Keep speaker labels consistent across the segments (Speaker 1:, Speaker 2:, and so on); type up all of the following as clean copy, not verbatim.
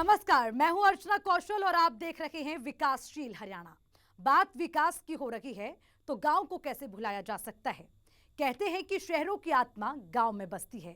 Speaker 1: नमस्कार, मैं हूं अर्चना कौशल और आप देख रहे हैं विकासशील हरियाणा। बात विकास की हो रही है तो गांव को कैसे भुलाया जा सकता है। कहते हैं कि शहरों की आत्मा गांव में बसती है।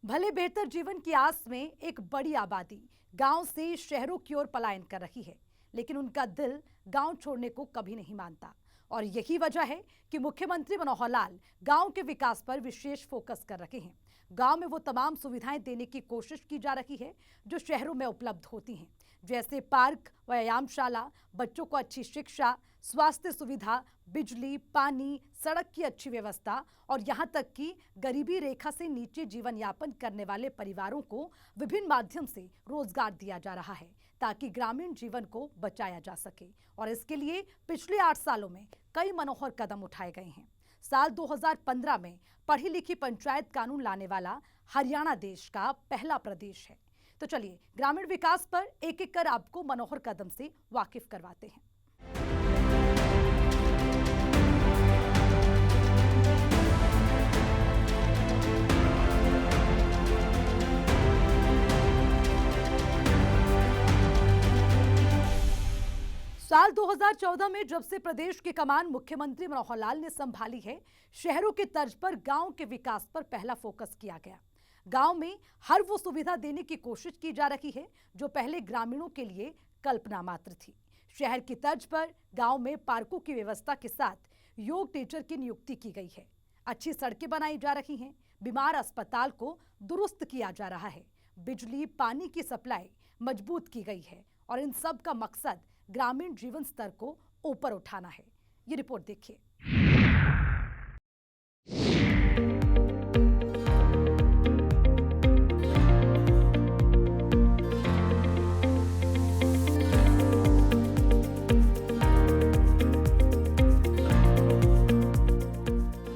Speaker 1: भले बेहतर जीवन की आस में एक बड़ी आबादी गांव से शहरों की ओर पलायन कर रही है, लेकिन उनका दिल गांव छोड़ने को कभी नहीं मानता। और यही वजह है कि मुख्यमंत्री मनोहर लाल गांव के विकास पर विशेष फोकस कर रहे हैं। गांव में वो तमाम सुविधाएं देने की कोशिश की जा रही है जो शहरों में उपलब्ध होती हैं, जैसे पार्क, व्यायामशाला, बच्चों को अच्छी शिक्षा, स्वास्थ्य सुविधा, बिजली, पानी, सड़क की अच्छी व्यवस्था और यहाँ तक कि गरीबी रेखा से नीचे जीवन यापन करने वाले परिवारों को विभिन्न माध्यम से रोजगार दिया जा रहा है ताकि ग्रामीण जीवन को बचाया जा सके। और इसके लिए पिछले 8 सालों में कई मनोहर कदम उठाए गए हैं। साल 2015 में पढ़ी लिखी पंचायत कानून लाने वाला हरियाणा देश का पहला प्रदेश है। तो चलिए ग्रामीण विकास पर एक एक कर आपको मनोहर कदम से वाकिफ करवाते हैं। साल 2014 में जब से प्रदेश की कमान मुख्यमंत्री मनोहर लाल ने संभाली है, शहरों की तर्ज पर गांव के विकास पर पहला फोकस किया गया। गांव में हर वो सुविधा देने की कोशिश की जा रही है जो पहले ग्रामीणों के लिए कल्पना मात्र थी। शहर की तर्ज पर गांव में पार्कों की व्यवस्था के साथ योग टीचर की नियुक्ति की गई है। अच्छी सड़कें बनाई जा रही हैं, बीमार अस्पताल को दुरुस्त किया जा रहा है, बिजली पानी की सप्लाई मजबूत की गई है और इन सब का मकसद ग्रामीण जीवन स्तर को ऊपर उठाना है। ये रिपोर्ट देखिए।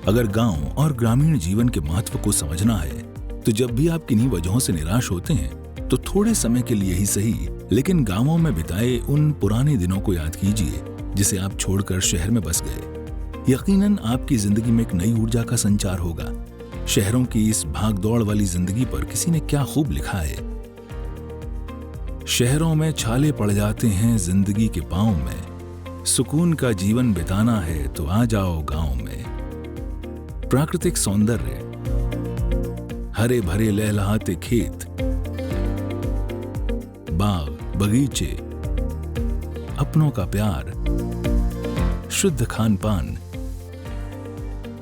Speaker 2: अगर गांव और ग्रामीण जीवन के महत्व को समझना है तो जब भी आप किन्हीं वजहों से निराश होते हैं तो थोड़े समय के लिए ही सही, लेकिन गांवों में बिताए उन पुराने दिनों को याद कीजिए जिसे आप छोड़कर शहर में बस गए। यकीनन आपकी जिंदगी में एक नई ऊर्जा का संचार होगा। शहरों की इस भागदौड़ वाली जिंदगी पर किसी ने क्या खूब लिखा है। शहरों में छाले पड़ जाते हैं जिंदगी के पांव में, सुकून का जीवन बिताना है तो आ जाओ गांव में। प्राकृतिक सौंदर्य, हरे भरे लहलहाते खेत, बाग बगीचे, अपनों का प्यार, शुद्ध खान पान,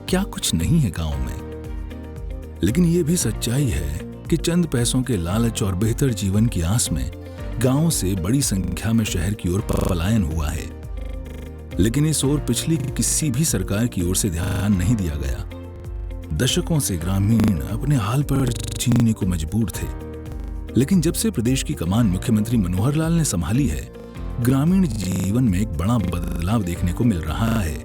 Speaker 2: क्या कुछ नहीं है गांव में। लेकिन यह भी सच्चाई है कि चंद पैसों के लालच और बेहतर जीवन की आस में गांव से बड़ी संख्या में शहर की ओर पलायन हुआ है। लेकिन इस ओर पिछली किसी भी सरकार की ओर से ध्यान नहीं दिया गया। दशकों से ग्रामीण अपने हाल पर जीने को मजबूर थे, लेकिन जब से प्रदेश की कमान मुख्यमंत्री मनोहर लाल ने संभाली है, ग्रामीण जीवन में एक बड़ा बदलाव देखने को मिल रहा है।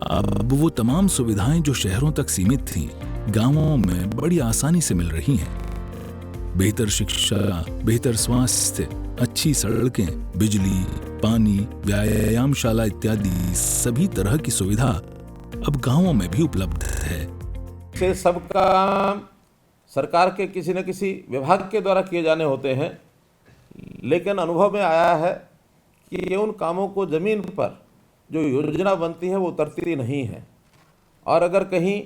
Speaker 2: अब वो तमाम सुविधाएं जो शहरों तक सीमित थीं, गांवों में बड़ी आसानी से मिल रही हैं। बेहतर शिक्षा, बेहतर स्वास्थ्य, अच्छी सड़कें, बिजली, पानी, व्यायामशाला इत्यादि सभी तरह की सुविधा अब गांवों में भी उपलब्ध है।
Speaker 3: से सब काम सरकार के किसी न किसी विभाग के द्वारा किए जाने होते हैं, लेकिन अनुभव में आया है कि ये उन कामों को ज़मीन पर जो योजना बनती है वो उतरती नहीं है, और अगर कहीं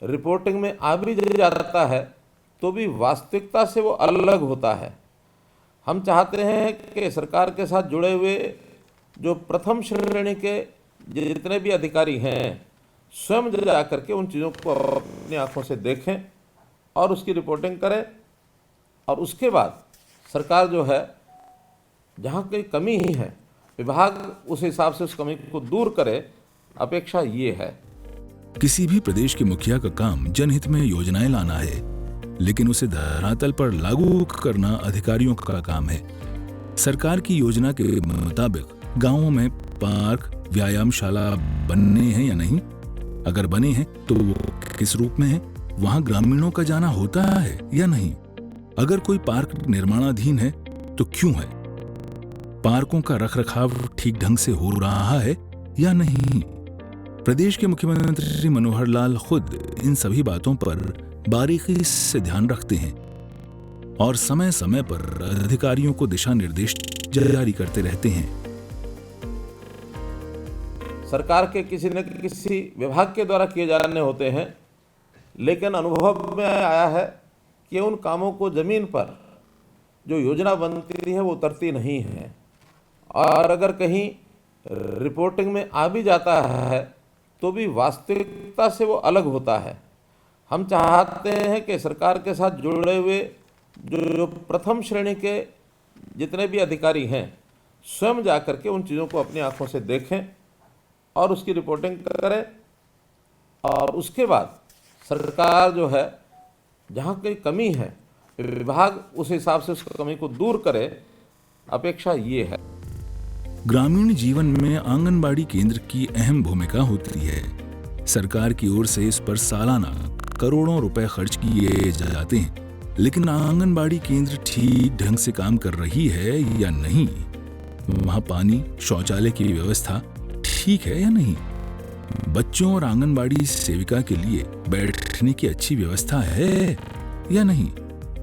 Speaker 3: रिपोर्टिंग में आ भी जाता है तो भी वास्तविकता से वो अलग होता है। हम चाहते हैं कि सरकार के साथ जुड़े हुए जो प्रथम श्रेणी के जितने भी अधिकारी हैं स्वयं जा करके उन चीज़ों को अपनी आंखों से देखें और उसकी रिपोर्टिंग करें, और उसके बाद सरकार जो है जहाँ कोई कमी ही है विभाग उस हिसाब से उस कमी को दूर करे। अपेक्षा ये है।
Speaker 2: किसी भी प्रदेश के मुखिया का काम जनहित में योजनाएं लाना है, लेकिन उसे धरातल पर लागू करना अधिकारियों का काम है। सरकार की योजना के मुताबिक गांवों में पार्क, व्यायामशाला बनने हैं या नहीं? अगर बने हैं तो वो किस रूप में है? वहां ग्रामीणों का जाना होता है या नहीं? अगर कोई पार्क निर्माणाधीन है तो क्यों है? पार्कों का रखरखाव ठीक ढंग से हो रहा है या नहीं? प्रदेश के मुख्यमंत्री मनोहर लाल खुद इन सभी बातों पर बारीकी से ध्यान रखते हैं। और समय समय पर अधिकारियों को दिशा निर्देश जारी करते रहते हैं।
Speaker 3: सरकार के किसी न किसी विभाग के द्वारा किए जाने होते हैं, लेकिन अनुभव में आया है कि उन कामों को जमीन पर जो योजना बनती है वो उतरती नहीं है, और अगर कहीं रिपोर्टिंग में आ भी जाता है तो भी वास्तविकता से वो अलग होता है। हम चाहते हैं कि सरकार के साथ जुड़े हुए जो प्रथम श्रेणी के जितने भी अधिकारी हैं स्वयं जा कर के उन चीज़ों को अपनी आंखों से देखें और उसकी रिपोर्टिंग करें, और उसके बाद सरकार जो है जहाँ कोई कमी है विभाग उस हिसाब से उस कमी को दूर करे। अपेक्षा ये है।
Speaker 2: ग्रामीण जीवन में आंगनबाड़ी केंद्र की अहम भूमिका होती है। सरकार की ओर से इस पर सालाना करोड़ों रुपए खर्च किए जाते हैं, लेकिन आंगनबाड़ी केंद्र ठीक ढंग से काम कर रही है या नहीं? वहां पानी, शौचालय की व्यवस्था ठीक है या नहीं? बच्चों और आंगनबाड़ी सेविका के लिए बैठने की अच्छी व्यवस्था है या नहीं?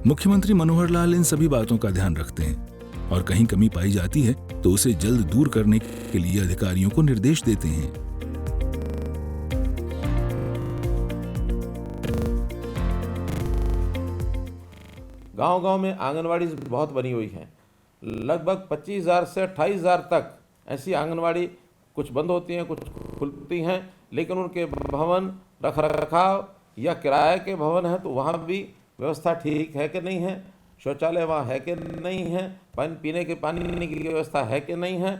Speaker 2: मुख्यमंत्री मनोहर लाल इन सभी बातों का ध्यान रखते हैं, और कहीं कमी पाई जाती है तो उसे जल्द दूर करने के लिए अधिकारियों को निर्देश देते हैं।
Speaker 3: गांव-गांव में आंगनवाड़ी बहुत बनी हुई हैं। लगभग 25,000 से 28,000 तक ऐसी आंगनवाड़ी, कुछ बंद होती हैं, कुछ खुलती हैं, लेकिन उनके भवन रखरखाव या किराए के भवन हैं तो वहाँ भी व्यवस्था ठीक है कि नहीं है, शौचालय वहाँ है कि नहीं है, पानी पीने के पानी की व्यवस्था है कि नहीं है,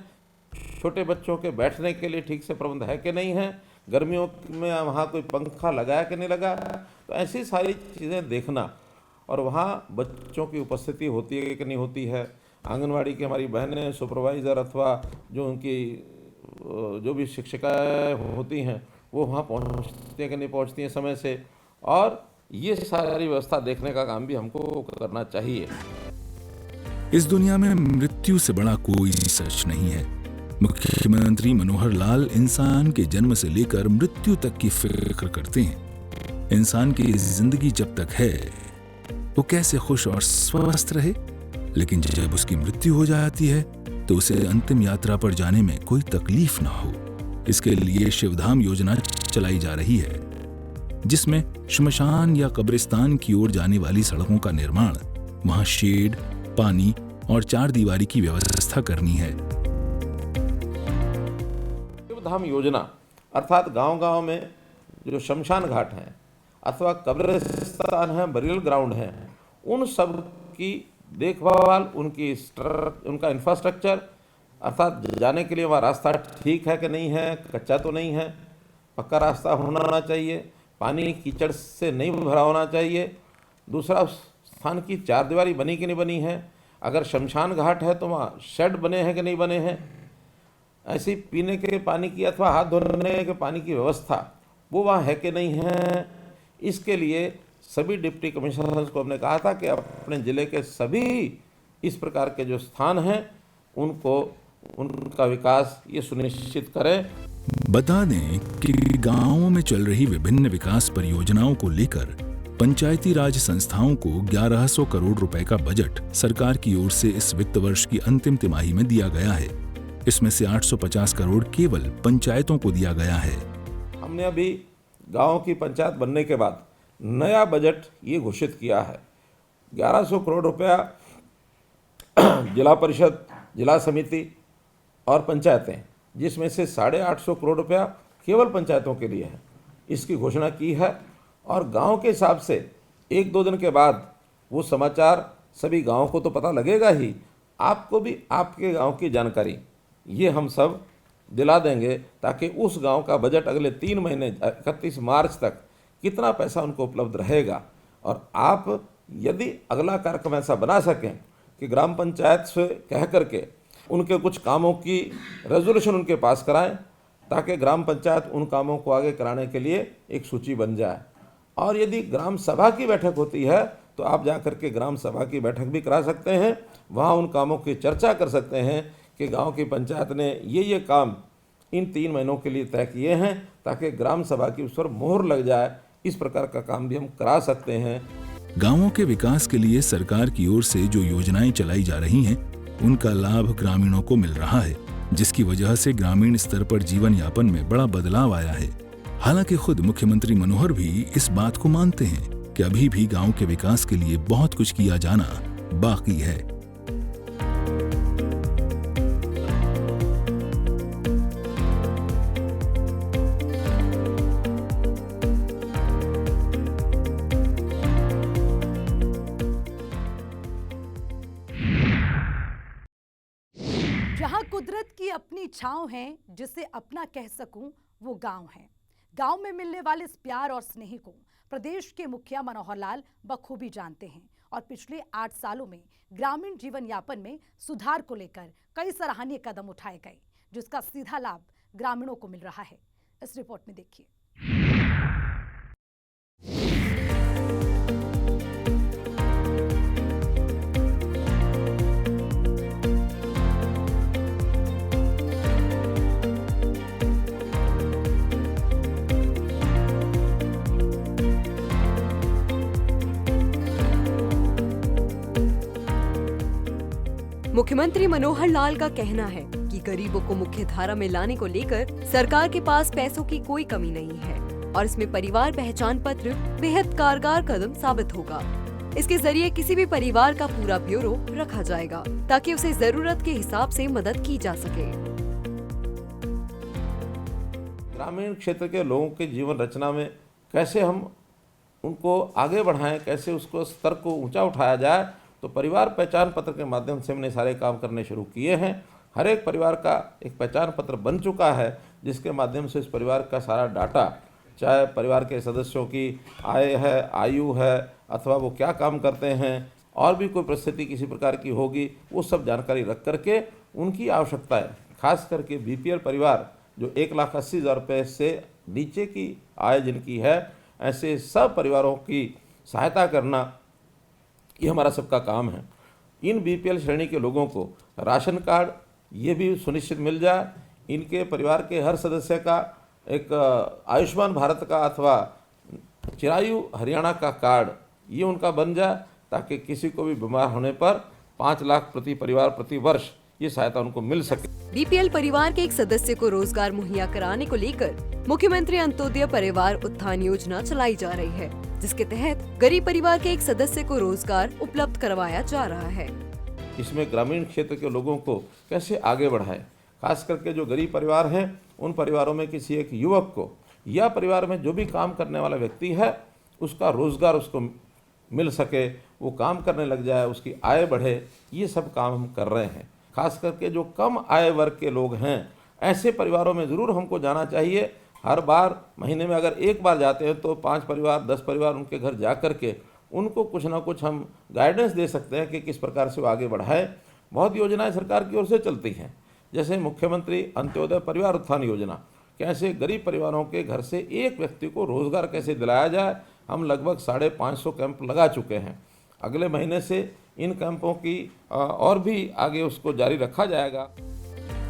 Speaker 3: छोटे बच्चों के बैठने के लिए ठीक से प्रबंध है कि नहीं है, गर्मियों में वहाँ कोई पंखा लगाया कि नहीं लगा। तो ऐसी सारी चीज़ें देखना, और वहाँ बच्चों की उपस्थिति होती है कि नहीं होती है, आंगनवाड़ी की हमारी बहनें, सुपरवाइज़र अथवा जो उनकी जो भी शिक्षिकाएँ होती हैं वो वहाँ पहुँचती हैं कि नहीं पहुँचती हैं समय से, और ये सारी व्यवस्था देखने का काम भी हमको करना चाहिए।
Speaker 2: इस दुनिया में मृत्यु से बड़ा कोई सच नहीं है। मुख्यमंत्री मनोहर लाल इंसान के जन्म से लेकर मृत्यु तक की फिक्र करते हैं। इंसान की जिंदगी जब तक है वो कैसे खुश और स्वस्थ रहे, लेकिन जब उसकी मृत्यु हो जाती है तो उसे अंतिम यात्रा पर जाने में कोई तकलीफ ना हो। इसके लिए शिवधाम योजना चलाई जा रही है, जिसमें श्मशान या कब्रिस्तान की ओर जाने वाली सड़कों का निर्माण, वहां शेड, पानी और चार दीवारी की व्यवस्था करनी है।
Speaker 3: शिवधाम योजना अर्थात गांव-गांव में जो शमशान घाट हैं अथवा कब्रिस्तान हैं, बरियल ग्राउंड हैं, उन सब की देखभाल, उनका इंफ्रास्ट्रक्चर अर्थात जाने के लिए वहाँ रास्ता ठीक है कि नहीं है, कच्चा तो नहीं है, पक्का रास्ता होना चाहिए, पानी कीचड़ से नहीं भरा होना चाहिए। दूसरा, स्थान की चार दीवारी बनी कि नहीं बनी है, अगर शमशान घाट है तो वहाँ शेड बने हैं कि नहीं बने हैं, ऐसी पीने के पानी की अथवा हाथ धोने के पानी की व्यवस्था वो वहाँ है कि नहीं है। इसके लिए सभी डिप्टी कमिश्नर्स को हमने कहा था कि अपने ज़िले के सभी इस प्रकार के जो स्थान हैं उनका विकास ये सुनिश्चित करें।
Speaker 2: बता दें कि गांवों में चल रही विभिन्न विकास परियोजनाओं को लेकर पंचायती राज संस्थाओं को 1100 करोड़ रुपए का बजट सरकार की ओर से इस वित्त वर्ष की अंतिम तिमाही में दिया गया है। इसमें से 850 करोड़ केवल पंचायतों को दिया गया है।
Speaker 3: हमने अभी गांव की पंचायत बनने के बाद नया बजट ये घोषित किया है। 1100 करोड़ रुपया जिला परिषद, जिला समिति और पंचायतें, जिसमें से 850 करोड़ रुपया केवल पंचायतों के लिए है, इसकी घोषणा की है। और गांव के हिसाब से 1-2 दिन के बाद वो समाचार सभी गांवों को तो पता लगेगा ही, आपको भी आपके गांव की जानकारी ये हम सब दिला देंगे, ताकि उस गांव का बजट अगले 3 महीने 31 मार्च तक कितना पैसा उनको उपलब्ध रहेगा। और आप यदि अगला कार्यक्रम ऐसा बना सकें कि ग्राम पंचायत से कह करके उनके कुछ कामों की रेजोल्यूशन उनके पास कराएं, ताकि ग्राम पंचायत उन कामों को आगे कराने के लिए एक सूची बन जाए। और यदि ग्राम सभा की बैठक होती है तो आप जा कर के ग्राम सभा की बैठक भी करा सकते हैं, वहाँ उन कामों की चर्चा कर सकते हैं कि गांव की पंचायत ने ये काम इन 3 महीनों के लिए तय किए हैं, ताकि ग्राम सभा की उस पर मोहर लग जाए। इस प्रकार का काम भी हम करा सकते हैं।
Speaker 2: गांवों के विकास के लिए सरकार की ओर से जो योजनाएं चलाई जा रही हैं, उनका लाभ ग्रामीणों को मिल रहा है, जिसकी वजह से ग्रामीण स्तर पर जीवन यापन में बड़ा बदलाव आया है। हालांकि खुद मुख्यमंत्री मनोहर भी इस बात को मानते हैं कि अभी भी गांव के विकास के लिए बहुत कुछ किया जाना बाकी है।
Speaker 1: जहां कुदरत की अपनी छांव है, जिसे अपना कह सकूं, वो गांव है। गांव में मिलने वाले इस प्यार और स्नेह को प्रदेश के मुखिया मनोहर लाल बखूबी जानते हैं और पिछले 8 सालों में ग्रामीण जीवन यापन में सुधार को लेकर कई सराहनीय कदम उठाए गए, जिसका सीधा लाभ ग्रामीणों को मिल रहा है। इस रिपोर्ट में देखिए।
Speaker 4: मुख्यमंत्री मनोहर लाल का कहना है कि गरीबों को मुख्य धारा में लाने को लेकर सरकार के पास पैसों की कोई कमी नहीं है और इसमें परिवार पहचान पत्र बेहद कारगर कदम साबित होगा। इसके जरिए किसी भी परिवार का पूरा ब्यूरो रखा जाएगा ताकि उसे जरूरत के हिसाब से मदद की जा सके।
Speaker 3: ग्रामीण क्षेत्र के लोगों के जीवन रचना में कैसे हम उनको आगे बढ़ाएं, कैसे उसको स्तर को ऊंचा उठाया जाए, तो परिवार पहचान पत्र के माध्यम से हमने सारे काम करने शुरू किए हैं। हर एक परिवार का एक पहचान पत्र बन चुका है, जिसके माध्यम से इस परिवार का सारा डाटा, चाहे परिवार के सदस्यों की आय है, आयु है, अथवा वो क्या काम करते हैं, और भी कोई परिस्थिति किसी प्रकार की होगी, वो सब जानकारी रख करके उनकी आवश्यकताएं, खास करके बीपीएल परिवार जो 1,80,000 रुपये से नीचे की आय जिनकी है, ऐसे सब परिवारों की सहायता करना, ये हमारा सबका काम है। इन बीपीएल श्रेणी के लोगों को राशन कार्ड ये भी सुनिश्चित मिल जाए, इनके परिवार के हर सदस्य का एक आयुष्मान भारत का अथवा चिरायु हरियाणा का कार्ड ये उनका बन जाए, ताकि किसी को भी बीमार होने पर 5 लाख प्रति परिवार प्रति वर्ष ये सहायता उनको मिल सके।
Speaker 4: बीपीएल परिवार के एक सदस्य को रोजगार मुहैया कराने को लेकर मुख्यमंत्री अंत्योदय परिवार उत्थान योजना चलाई जा रही है, जिसके तहत गरीब परिवार के एक सदस्य को रोजगार उपलब्ध करवाया जा रहा है।
Speaker 3: इसमें ग्रामीण क्षेत्र के लोगों को कैसे आगे बढ़ाएं, खास करके जो गरीब परिवार हैं, उन परिवारों में किसी एक युवक को या परिवार में जो भी काम करने वाला व्यक्ति है, उसका रोजगार उसको मिल सके, वो काम करने लग जाए, उसकी आय बढ़े, ये सब काम हम कर रहे हैं। खास करके जो कम आय वर्ग के लोग हैं, ऐसे परिवारों में ज़रूर हमको जाना चाहिए। हर बार महीने में अगर एक बार जाते हैं तो 5 परिवार 10 परिवार उनके घर जा कर के उनको कुछ ना कुछ हम गाइडेंस दे सकते हैं कि किस प्रकार से वो आगे बढ़ाए। बहुत योजनाएं सरकार की ओर से चलती हैं, जैसे मुख्यमंत्री अंत्योदय परिवार उत्थान योजना, कैसे गरीब परिवारों के घर से एक व्यक्ति को रोजगार कैसे दिलाया जाए। हम लगभग 550 कैंप लगा चुके हैं। अगले महीने से इन कैंपों की और भी आगे उसको जारी रखा जाएगा।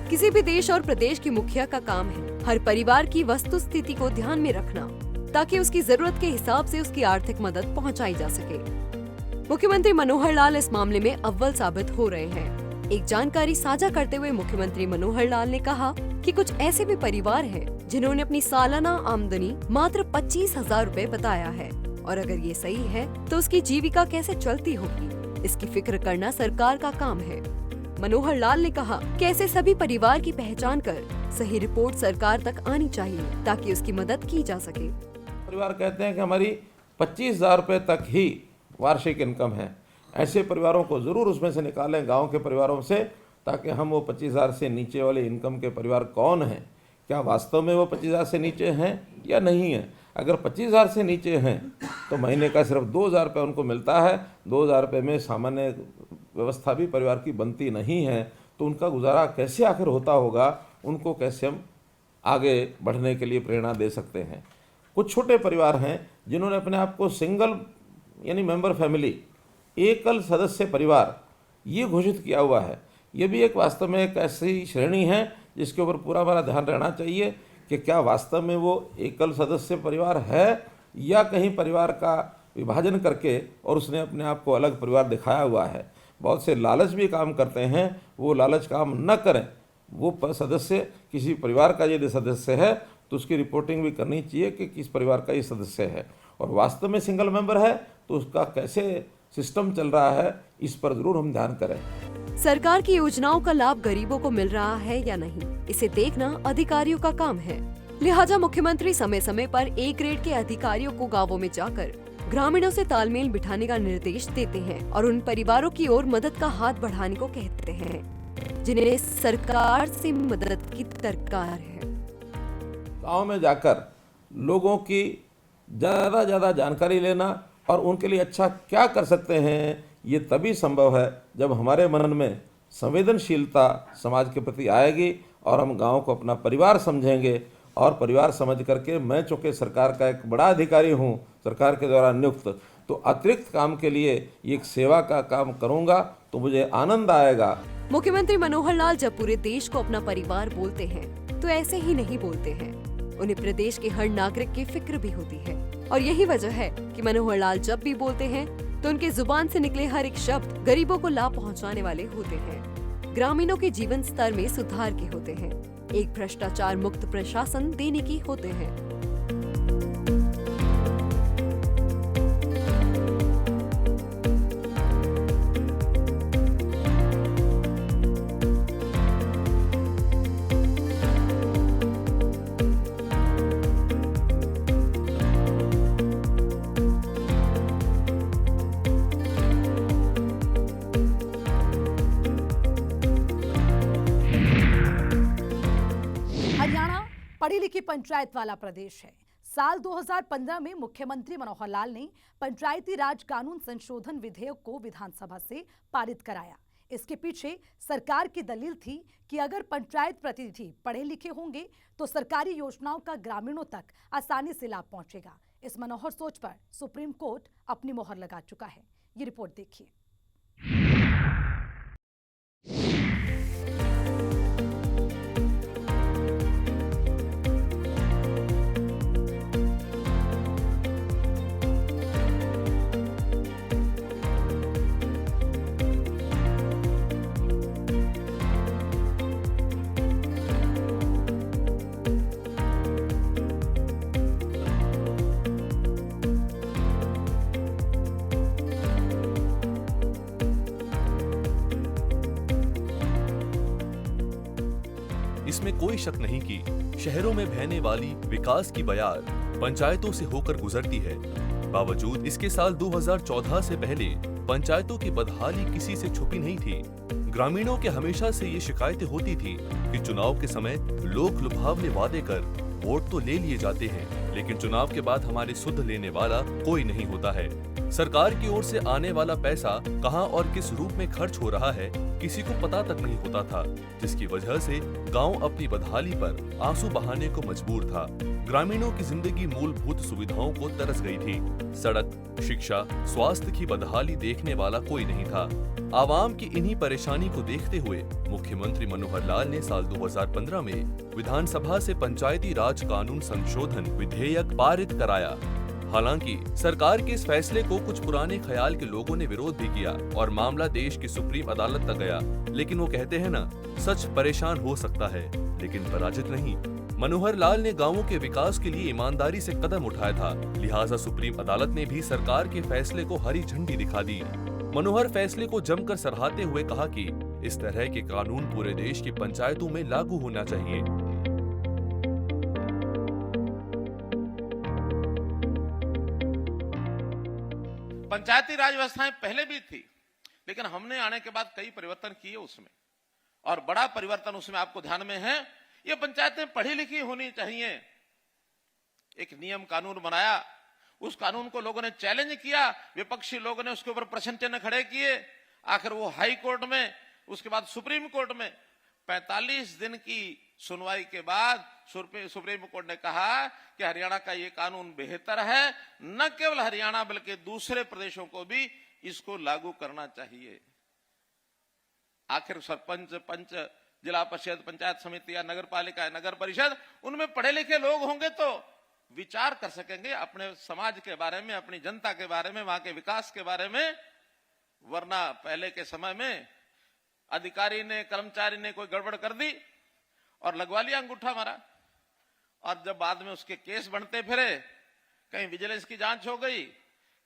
Speaker 4: किसी भी देश और प्रदेश के मुखिया का काम है हर परिवार की वस्तु स्थिति को ध्यान में रखना, ताकि उसकी जरूरत के हिसाब से उसकी आर्थिक मदद पहुंचाई जा सके। मुख्यमंत्री मनोहर लाल इस मामले में अव्वल साबित हो रहे हैं। एक जानकारी साझा करते हुए मुख्यमंत्री मनोहर लाल ने कहा कि कुछ ऐसे भी परिवार हैं जिन्होंने अपनी सालाना आमदनी मात्र 25,000 रुपए बताया है, और अगर ये सही है तो उसकी जीविका कैसे चलती होगी, इसकी फिक्र करना सरकार का काम है। मनोहर लाल ने कहा कि ऐसे सभी परिवार की पहचान कर सही रिपोर्ट सरकार तक आनी चाहिए, ताकि उसकी मदद की जा सके।
Speaker 3: परिवार कहते हैं कि हमारी 25,000 रुपये तक ही वार्षिक इनकम है, ऐसे परिवारों को ज़रूर उसमें से निकालें, गांव के परिवारों से, ताकि हम वो 25,000 से नीचे वाले इनकम के परिवार कौन हैं, क्या वास्तव में वो 25,000 से नीचे हैं या नहीं है। अगर 25,000 से नीचे हैं तो महीने का सिर्फ 2,000 रुपये उनको मिलता है। 2,000 रुपये में सामान्य व्यवस्था भी परिवार की बनती नहीं है, तो उनका गुजारा कैसे आखिर होता होगा, उनको कैसे हम आगे बढ़ने के लिए प्रेरणा दे सकते हैं। कुछ छोटे परिवार हैं जिन्होंने अपने आप को सिंगल यानी मेंबर फैमिली, एकल सदस्य परिवार ये घोषित किया हुआ है। ये भी एक वास्तव में एक ऐसी श्रेणी है जिसके ऊपर पूरा हमारा ध्यान रहना चाहिए कि क्या वास्तव में वो एकल सदस्य परिवार है या कहीं परिवार का विभाजन करके और उसने अपने आप को अलग परिवार दिखाया हुआ है। बहुत से लालच भी काम करते हैं, वो लालच काम न करें। वो सदस्य किसी परिवार का यदि सदस्य है तो उसकी रिपोर्टिंग भी करनी चाहिए कि किस परिवार का ये सदस्य है, और वास्तव में सिंगल मेंबर है तो उसका कैसे सिस्टम चल रहा है, इस पर जरूर हम ध्यान करें।
Speaker 4: सरकार की योजनाओं का लाभ गरीबों को मिल रहा है या नहीं, इसे देखना अधिकारियों का काम है। लिहाजा मुख्यमंत्री समय समय पर ए ग्रेड के अधिकारियों को गांवों में जाकर ग्रामीणों से तालमेल बिठाने का निर्देश देते हैं और उन परिवारों की ओर मदद का हाथ बढ़ाने को कहते हैं जिन्हें सरकार से मदद की दरकार है।
Speaker 3: गांव में जाकर लोगों की ज़्यादा जानकारी लेना और उनके लिए अच्छा क्या कर सकते हैं, ये तभी संभव है जब हमारे मन में संवेदनशीलता समाज के प्रति आएगी और हम गांव को अपना परिवार समझेंगे। और परिवार समझ करके मैं चूँकि सरकार का एक बड़ा अधिकारी हूँ, सरकार के द्वारा नियुक्त, तो अतिरिक्त काम के लिए एक सेवा का काम करूँगा तो मुझे आनंद आएगा।
Speaker 4: मुख्यमंत्री मनोहर लाल जब पूरे देश को अपना परिवार बोलते हैं तो ऐसे ही नहीं बोलते हैं। उन्हें प्रदेश के हर नागरिक की फिक्र भी होती है और यही वजह है कि मनोहर लाल जब भी बोलते हैं तो उनके जुबान से निकले हर एक शब्द गरीबों को लाभ पहुंचाने वाले होते हैं, ग्रामीणों के जीवन स्तर में सुधार के होते हैं, एक भ्रष्टाचार मुक्त प्रशासन देने की होते हैं।
Speaker 1: हरियाणा पढ़ी लिखी पंचायत वाला प्रदेश है। साल 2015 में मुख्यमंत्री मनोहर लाल ने पंचायती राज कानून संशोधन विधेयक को विधानसभा से पारित कराया। इसके पीछे सरकार की दलील थी कि अगर पंचायत प्रतिनिधि पढ़े लिखे होंगे तो सरकारी योजनाओं का ग्रामीणों तक आसानी से लाभ पहुंचेगा। इस मनोहर सोच पर सुप्रीम कोर्ट अपनी मोहर लगा चुका है। ये रिपोर्ट देखिए।
Speaker 5: इसमें कोई शक नहीं कि शहरों में बहने वाली विकास की बयार पंचायतों से होकर गुजरती है। बावजूद इसके साल 2014 से पहले पंचायतों की बदहाली किसी से छुपी नहीं थी। ग्रामीणों के हमेशा से ये शिकायतें होती थी कि चुनाव के समय लोग लुभावने वादे कर वोट तो ले लिए जाते हैं, लेकिन चुनाव के बाद हमारे सुध लेने वाला कोई नहीं होता है। सरकार की ओर से आने वाला पैसा कहां और किस रूप में खर्च हो रहा है किसी को पता तक नहीं होता था, जिसकी वजह से गांव अपनी बदहाली पर आंसू बहाने को मजबूर था। ग्रामीणों की जिंदगी मूलभूत सुविधाओं को तरस गई थी। सड़क, शिक्षा, स्वास्थ्य की बदहाली देखने वाला कोई नहीं था। आवाम की इन्हीं परेशानी को देखते हुए मुख्यमंत्री मनोहर लाल ने साल 2015 में विधानसभा से पंचायती राज कानून संशोधन विधेयक पारित कराया। हालांकि सरकार के इस फैसले को कुछ पुराने ख्याल के लोगों ने विरोध भी किया और मामला देश की सुप्रीम अदालत तक गया। लेकिन वो कहते हैं ना, सच परेशान हो सकता है लेकिन पराजित नहीं। मनोहर लाल ने गांवों के विकास के लिए ईमानदारी से कदम उठाया था, लिहाजा सुप्रीम अदालत ने भी सरकार के फैसले को हरी झंडी दिखा दी। मनोहर फैसले को जमकर सराहते हुए कहा कि इस तरह के कानून पूरे देश की पंचायतों में लागू होना चाहिए।
Speaker 3: पंचायती राज व्यवस्थाएं पहले भी थी, लेकिन हमने आने के बाद कई परिवर्तन किए उसमें, और बड़ा परिवर्तन उसमें आपको ध्यान में है, ये पंचायतें पढ़ी लिखी होनी चाहिए। एक नियम कानून बनाया, उस कानून को लोगों ने चैलेंज किया, विपक्षी लोगों ने उसके ऊपर प्रश्न चिन्ह खड़े किए। आखिर वो हाई कोर्ट में, उसके बाद सुप्रीम कोर्ट में 45 दिन की सुनवाई के बाद सुप्रीम कोर्ट ने कहा कि हरियाणा का ये कानून बेहतर है, न केवल हरियाणा बल्कि दूसरे प्रदेशों को भी इसको लागू करना चाहिए। आखिर सरपंच, पंच, जिला परिषद, पंचायत समिति या नगर पालिका, नगर परिषद, उनमें पढ़े लिखे लोग होंगे तो विचार कर सकेंगे अपने समाज के बारे में, अपनी जनता के बारे में, वहां के विकास के बारे में। वरना पहले के समय में अधिकारी ने, कर्मचारी ने कोई गड़बड़ कर दी और लगवा लिया अंगूठा मारा, और जब बाद में उसके केस बनते फिरे, कहीं विजिलेंस की जांच हो गई,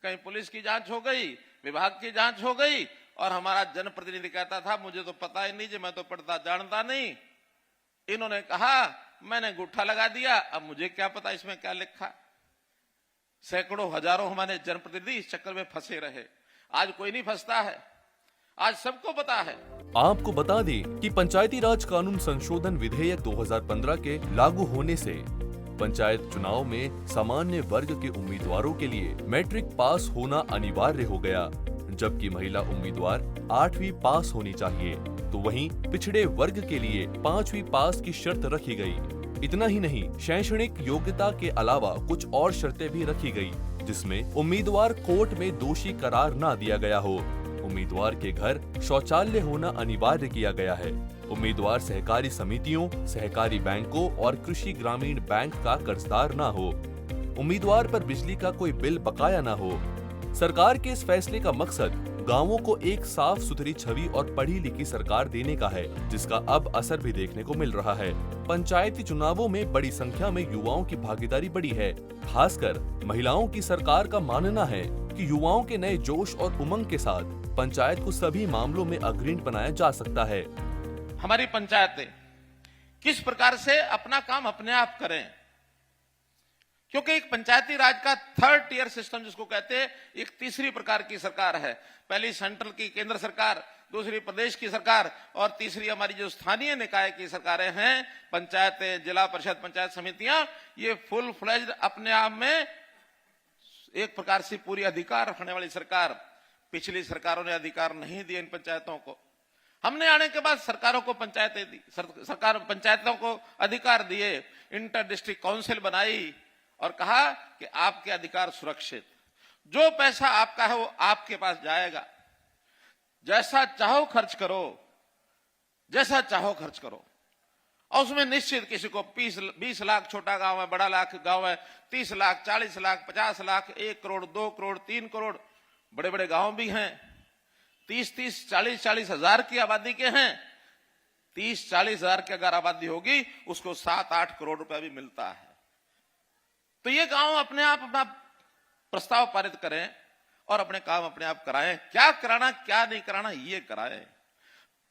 Speaker 3: कहीं पुलिस की जांच हो गई, विभाग की जांच हो गई, और हमारा जनप्रतिनिधि कहता था मुझे तो पता ही नहीं जी, मैं तो पढ़ता जानता नहीं। इन्होंने कहा मैंने अंगूठा लगा दिया, अब मुझे क्या पता इसमें क्या लिखा। सैकड़ों हजारों हमारे जनप्रतिनिधि इस चक्कर में फंसे रहे। आज कोई नहीं फंसता है, आज सबको पता है।
Speaker 5: आपको बता दें कि पंचायती राज कानून संशोधन विधेयक 2015 के लागू होने से पंचायत चुनाव में सामान्य वर्ग के उम्मीदवारों के लिए मैट्रिक पास होना अनिवार्य हो गया, जबकि महिला उम्मीदवार 8वीं पास होनी चाहिए। तो वहीं पिछड़े वर्ग के लिए 5वीं पास की शर्त रखी गई। इतना ही नहीं, शैक्षणिक योग्यता के अलावा कुछ और शर्तें भी रखी गई, जिसमें उम्मीदवार कोर्ट में दोषी करार ना दिया गया हो। उम्मीदवार के घर शौचालय होना अनिवार्य किया गया है। उम्मीदवार सहकारी समितियों, सहकारी बैंकों और कृषि ग्रामीण बैंक का कर्जदार ना हो। उम्मीदवार पर बिजली का कोई बिल बकाया ना हो। सरकार के इस फैसले का मकसद गांवों को एक साफ सुथरी छवि और पढ़ी लिखी सरकार देने का है, जिसका अब असर भी देखने को मिल रहा है। पंचायती चुनावों में बड़ी संख्या में युवाओं की भागीदारी बढ़ी है। खासकर महिलाओं की सरकार का मानना है कि युवाओं के नए जोश और उमंग के साथ पंचायत को सभी मामलों में अग्रणी बनाया जा सकता है।
Speaker 3: हमारी पंचायतें किस प्रकार से अपना काम अपने आप करें, क्योंकि एक पंचायती राज का 3rd टियर सिस्टम जिसको कहते हैं, एक तीसरी प्रकार की सरकार है। पहली सेंट्रल की केंद्र सरकार, दूसरी प्रदेश की सरकार, और तीसरी हमारी जो स्थानीय निकाय की सरकारें हैं, पंचायतें, जिला परिषद, पंचायत समितियां, ये फुल फ्लेज्ड अपने आप में एक प्रकार से पूरी अधिकार रखने वाली सरकार। पिछली सरकारों ने अधिकार नहीं दिए इन पंचायतों को। हमने आने के बाद सरकारों को पंचायतें दी, सरकार पंचायतों को अधिकार दिए, इंटर डिस्ट्रिक्ट काउंसिल बनाई और कहा कि आपके अधिकार सुरक्षित, जो पैसा आपका है वो आपके पास जाएगा, जैसा चाहो खर्च करो, जैसा चाहो खर्च करो। और उसमें निश्चित किसी को 20 लाख छोटा गांव है, बड़ा लाख गांव है, 30 लाख, 40 लाख, 50 लाख, 1 करोड़, 2 करोड़, 3 करोड़, बड़े बड़े गांव भी हैं 30-30, 40-40 हजार की आबादी के हैं। 30-40 हजार की अगर आबादी होगी उसको 7-8 करोड़ रुपया भी मिलता है। तो ये गांव अपने आप अपना प्रस्ताव पारित करें और अपने काम अपने आप कराएं। क्या कराना क्या नहीं कराना ये कराएं।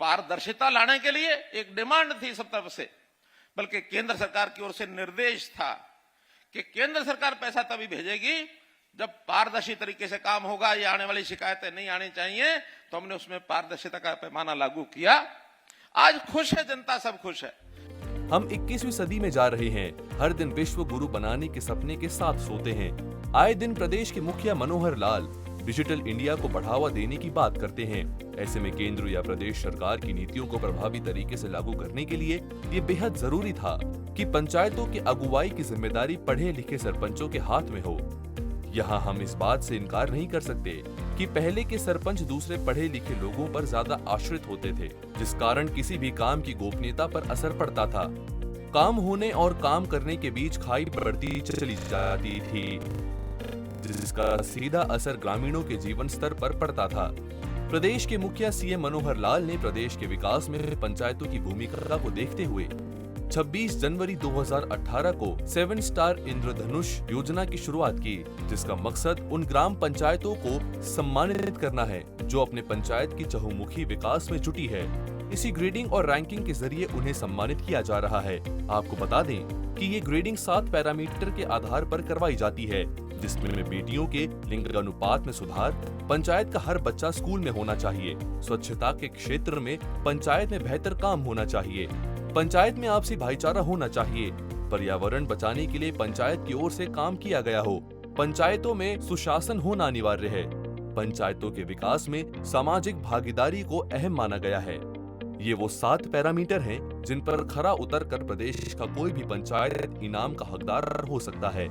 Speaker 3: पारदर्शिता लाने के लिए एक डिमांड थी सब तरफ से, बल्कि केंद्र सरकार की ओर से निर्देश था कि केंद्र सरकार पैसा तभी भेजेगी जब पारदर्शी तरीके से काम होगा। ये आने वाली शिकायतें नहीं आनी चाहिए, तो हमने उसमें पारदर्शिता का पैमाना लागू किया। आज खुश है जनता, सब खुश है।
Speaker 5: हम 21वीं सदी में जा रहे हैं। हर दिन विश्व गुरु बनाने के सपने के साथ सोते हैं। आए दिन प्रदेश के मुखिया मनोहर लाल डिजिटल इंडिया को बढ़ावा देने की बात करते हैं। ऐसे में केंद्र या प्रदेश सरकार की नीतियों को प्रभावी तरीके से लागू करने के लिए ये बेहद जरूरी था कि पंचायतों की अगुवाई की जिम्मेदारी पढ़े लिखे सरपंचों के हाथ में हो। यहाँ हम इस बात से इनकार नहीं कर सकते कि पहले के सरपंच दूसरे पढ़े लिखे लोगों पर ज्यादा आश्रित होते थे, जिस कारण किसी भी काम की गोपनीयता पर असर पड़ता था। काम होने और काम करने के बीच खाई बढ़ती चली जाती थी, जिसका सीधा असर ग्रामीणों के जीवन स्तर पर पड़ता था। प्रदेश के मुखिया सीएम मनोहर लाल ने प्रदेश के विकास में पंचायतों की भूमिका को देखते हुए 26 जनवरी 2018 को 7 स्टार इंद्रधनुष योजना की शुरुआत की, जिसका मकसद उन ग्राम पंचायतों को सम्मानित करना है जो अपने पंचायत की चहुमुखी विकास में जुटी है। इसी ग्रेडिंग और रैंकिंग के जरिए उन्हें सम्मानित किया जा रहा है। आपको बता दें कि ये ग्रेडिंग 7 पैरामीटर के आधार पर करवाई जाती है, जिसमें बेटियों के लिंग अनुपात में सुधार, पंचायत का हर बच्चा स्कूल में होना चाहिए, स्वच्छता के क्षेत्र में पंचायत में बेहतर काम होना चाहिए, पंचायत में आपसी भाईचारा होना चाहिए, पर्यावरण बचाने के लिए पंचायत की ओर से काम किया गया हो, पंचायतों में सुशासन होना अनिवार्य है, पंचायतों के विकास में सामाजिक भागीदारी को अहम माना गया है। ये वो 7 पैरामीटर हैं जिन पर खरा उतर कर प्रदेश का कोई भी पंचायत इनाम का हकदार हो सकता है।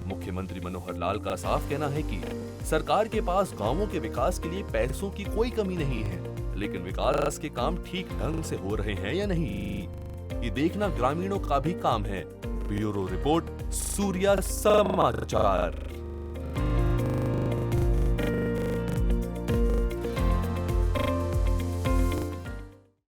Speaker 5: मुख्यमंत्री मनोहर लाल का साफ कहना है कि सरकार के पास गांवों के विकास के लिए पैसों की कोई कमी नहीं है, लेकिन विकास के काम ठीक ढंग से हो रहे हैं या नहीं, ये देखना ग्रामीणों का भी काम है। ब्यूरो रिपोर्ट, सूर्या समाचार।